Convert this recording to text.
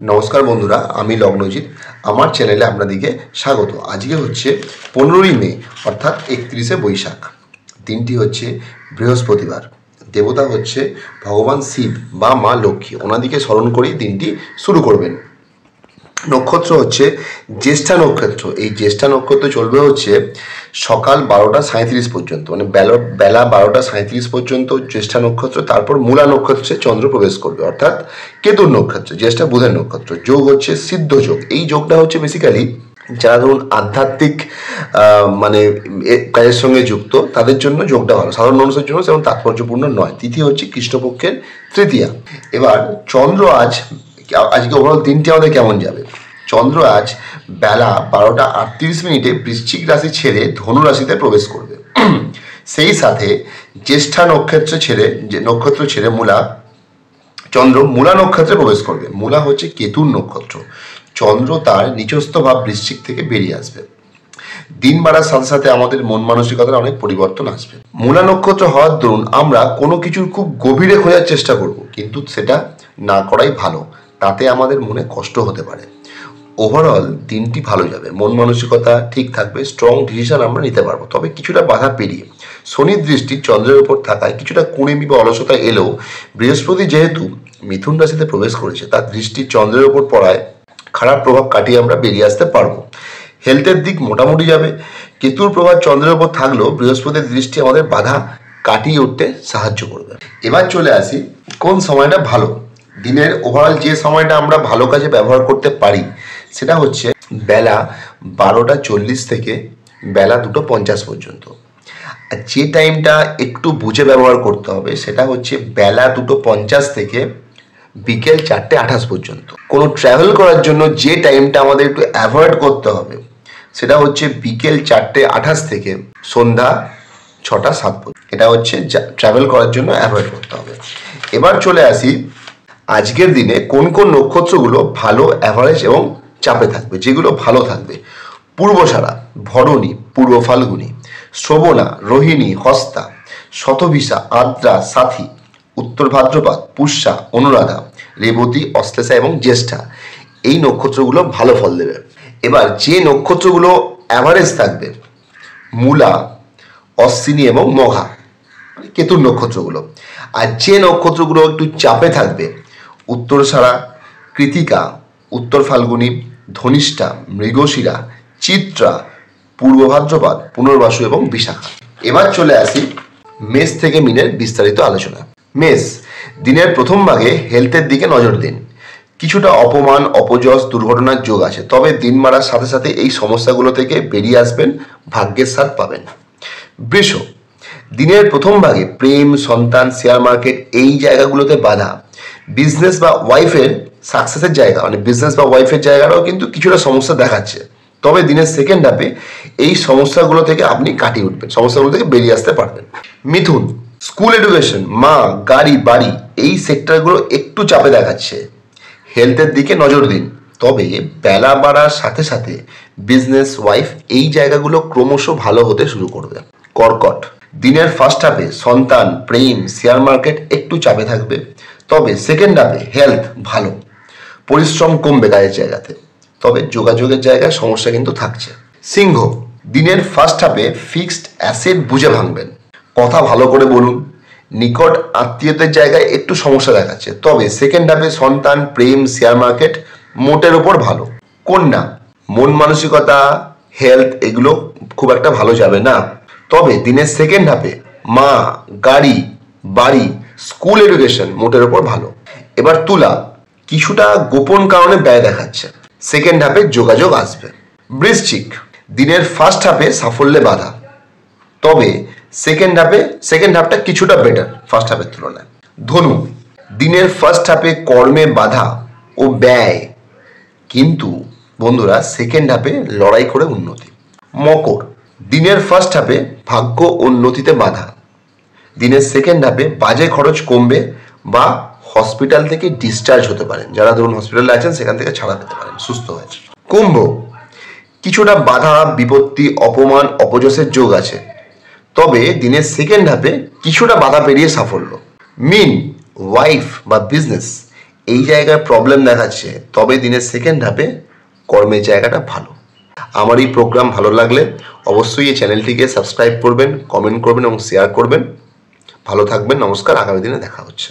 নমস্কার বন্ধুরা, আমি লগ্নজিৎ। আমার চ্যানেলে আপনাদেরকে স্বাগত। আজকে হচ্ছে 15ই মে অর্থাৎ 31শে বৈশাখ। দিনটি হচ্ছে বৃহস্পতিবার। দেবতা হচ্ছে ভগবান শিব বা মা লক্ষ্মী। ওনাদিকে স্মরণ করেই দিনটি শুরু করবেন। নক্ষত্র হচ্ছে জ্যেষ্ঠা নক্ষত্র। এই জ্যেষ্ঠা নক্ষত্র চলবে হচ্ছে সকাল 12টা 37 পর্যন্ত, মানে বেলা 12টা 37 পর্যন্ত জ্যেষ্ঠা নক্ষত্র। তারপর মূলা নক্ষত্রে চন্দ্র প্রবেশ করবে অর্থাৎ কেতুর নক্ষত্র। জ্যেষ্ঠা বুধের নক্ষত্র। যোগ হচ্ছে সিদ্ধ যোগ। এই যোগটা হচ্ছে বেসিক্যালি যারা ধরুন আধ্যাত্মিক মানে কাজের সঙ্গে যুক্ত, তাদের জন্য যোগটা ভালো। সাধারণ মানুষের জন্য তেমন তাৎপর্যপূর্ণ নয়। তিথি হচ্ছে কৃষ্ণপক্ষের তৃতীয়া। এবার চন্দ্র আজকে ওভারঅল দিনটি আমাদের কেমন যাবে। চন্দ্র আজ বেলা 12টা 38 বৃশ্চিক রাশি ছেড়ে ধনু রাশিতে প্রবেশ করবে। সেই সাথে জ্যেষ্ঠা নক্ষত্র ছেড়ে চন্দ্র মূলা নক্ষত্রে প্রবেশ করবে। মূলা হচ্ছে কেতুর নক্ষত্র। চন্দ্র তার নিচস্থ ভাব বৃশ্চিক থেকে বেরিয়ে আসবে। দিন বাড়ার সাথে সাথে আমাদের মন মানসিকতার অনেক পরিবর্তন আসবে। মূলা নক্ষত্র হওয়ার দরুন আমরা কোনো কিছুর খুব গভীরে খোঁজার চেষ্টা করব, কিন্তু সেটা না করাই ভালো। তাতে আমাদের মনে কষ্ট হতে পারে। ওভারঅল দিনটি ভালো যাবে, মন মানসিকতা ঠিক থাকবে, স্ট্রং ডিসিশন আমরা নিতে পারবো। তবে কিছুটা বাধা পেরিয়ে শনির দৃষ্টি চন্দ্রের উপর থাকায় কিছুটা কুঁড়েমি বা অলসতা এলেও বৃহস্পতি যেহেতু মিথুন রাশিতে প্রবেশ করেছে, তার দৃষ্টি চন্দ্রের উপর পড়ায় খারাপ প্রভাব কাটিয়ে আমরা বেরিয়ে আসতে পারবো। হেলথের দিক মোটামুটি যাবে। কেতুর প্রভাব চন্দ্রের উপর থাকলেও বৃহস্পতির দৃষ্টি আমাদের বাধা কাটিয়ে উঠতে সাহায্য করবে। এবার চলে আসি কোন সময়টা ভালো। দিনের ওভারঅল যে সময়টা আমরা ভালো কাজে ব্যবহার করতে পারি সেটা হচ্ছে বেলা 12টা 40 থেকে বেলা 2টা 50 পর্যন্ত। আর যে টাইমটা একটু বুঝে ব্যবহার করতে হবে সেটা হচ্ছে বেলা 2টা 50 থেকে বিকেল 4টে 28 পর্যন্ত। কোনো ট্রাভেল করার জন্য যে টাইমটা আমাদের একটু অ্যাভয়েড করতে হবে সেটা হচ্ছে বিকেল 4টে 28 থেকে সন্ধ্যা 6টা 7 পর্যন্ত। এটা হচ্ছে ট্রাভেল করার জন্য অ্যাভয়েড করতে হবে। এবার চলে আসি আজকের দিনে কোন কোন নক্ষত্রগুলো ভালো, অ্যাভারেজ এবং চাপে থাকবে। যেগুলো ভালো থাকবে: পূর্বসারা, ভরণী, পূর্ব ফাল্গুনী, শ্রবণা, রোহিণী, হস্তা, শতভিষা, আদ্রা, সাথী, উত্তর ভাদ্রপদ, পুষ্যা, অনুরাধা, রেবতী, অশ্লেষা এবং জ্যেষ্ঠা। এই নক্ষত্রগুলো ভালো ফল দেবে। এবার যে নক্ষত্রগুলো অ্যাভারেজ থাকবে: মূলা, অশ্বিনী এবং মঘা, কেতুর নক্ষত্রগুলো। আর যে নক্ষত্রগুলো একটু চাপে থাকবে: উত্তরসারা, কৃতিকা, উত্তর ফাল্গুনী, ধনিষ্ঠা, মৃগশিরা, চিত্রা, পূর্ব ভাদ্রপদ, পুনর্বাসু এবং বিশাখা। এবার চলে আসি মেষ থেকে মিনের বিস্তারিত আলোচনা। মেষ, দিনের প্রথম ভাগে হেলথের দিকে নজর দিন। কিছুটা অপমান, অপযশ, দুর্ঘটনার যোগ আছে, তবে দিন বাড়ার সাথে সাথে এই সমস্যাগুলো থেকে বেরিয়ে আসবেন, ভাগ্যের সাথ পাবেন। বৃষ, দিনের প্রথম ভাগে প্রেম, সন্তান, শেয়ার মার্কেট এই জায়গাগুলোতে বাধা। বিজনেস বা ওয়াইফের সাকসেসের জায়গা, মানে বিজনেস বা ওয়াইফের জায়গাটাও কিন্তু কিছুটা সমস্যা দেখাচ্ছে। তবে দিনের সেকেন্ড হাফে এই সমস্যাগুলো থেকে আপনি কাটিয়ে উঠবেন, সমস্যাগুলো থেকে বেরিয়ে আসতে পারবেন। মিথুন, স্কুল এডুকেশন, মা, গাড়ি, বাড়ি এই সেক্টরগুলো একটু চাপে দেখাচ্ছে। হেলথের দিকে নজর দিন। তবে বেলা বাড়ার সাথে সাথে বিজনেস, ওয়াইফ এই জায়গাগুলো ক্রমশ ভালো হতে শুরু করবে। কর্কট, দিনের ফার্স্ট হাফে সন্তান, প্রেম, শেয়ার মার্কেট একটু চাপে থাকবে। তবে সেকেন্ড হাফে হেলথ ভালো, পরিশ্রম কমবে কাজের জায়গাতে, তবে যোগাযোগের জায়গায় সমস্যা কিন্তু থাকছে। সিংহ, দিনের ফার্স্ট হাফে ফিক্সড অ্যাসেট বুঝে ভাঙবেন। কথা ভালো করে বলুন। নিকট আত্মীয়দের জায়গায় একটু সমস্যা দেখাচ্ছে, তবে সেকেন্ড হাফে সন্তান, প্রেম, শেয়ার মার্কেট মোটের ওপর ভালো। কন্যা, মন মানসিকতা, হেলথ এগুলো খুব একটা ভালো যাবে না, তবে দিনের সেকেন্ড হাফে মা, গাড়ি, বাড়ি, স্কুল এডুকেশন মোটের ওপর ভালো। এবার তুলা, কিছুটা গোপন কারণে ব্যয় দেখাচ্ছে, সেকেন্ড হাফে যোগাযোগ আসবে। বৃশ্চিক, দিনের ফার্স্ট হাফে সাফল্যে বাধা, তবে সেকেন্ড হাফটা কিছুটা বেটার ফার্স্ট হাফের তুলনায়। ধনু, দিনের ফার্স্ট হাফে কর্মে বাধা ও ব্যয়, কিন্তু বন্ধুরা সেকেন্ড হাফে লড়াই করে উন্নতি। মকর, দিনের ফার্স্ট হাফে ভাগ্য উন্নতিতে বাধা, দিনের সেকেন্ড হাফে বাজে খরচ কমবে বা হসপিটাল থেকে ডিসচার্জ হতে পারেন। যারা ধরুন হসপিটালে আছেন সেখান থেকে ছাড়া পেতে পারেন সুস্থ হয়ে। কুম্ভ, কিছুটা বাধা, বিপত্তি, অপমান, অপযশের যোগ আছে, তবে দিনের সেকেন্ড হাফে কিছুটা বাধা পেরিয়ে সাফল্য। মিন, ওয়াইফ বা বিজনেস এই জায়গায় প্রবলেম দেখাচ্ছে, তবে দিনের সেকেন্ড হাফে কর্মের জায়গাটা ভালো। আমার এই প্রোগ্রাম ভালো লাগলে অবশ্যই এই চ্যানেলটিকে সাবস্ক্রাইব করবেন, কমেন্ট করবেন এবং শেয়ার করবেন। ভালো থাকবেন, নমস্কার, আগামী দিনে দেখা হচ্ছে।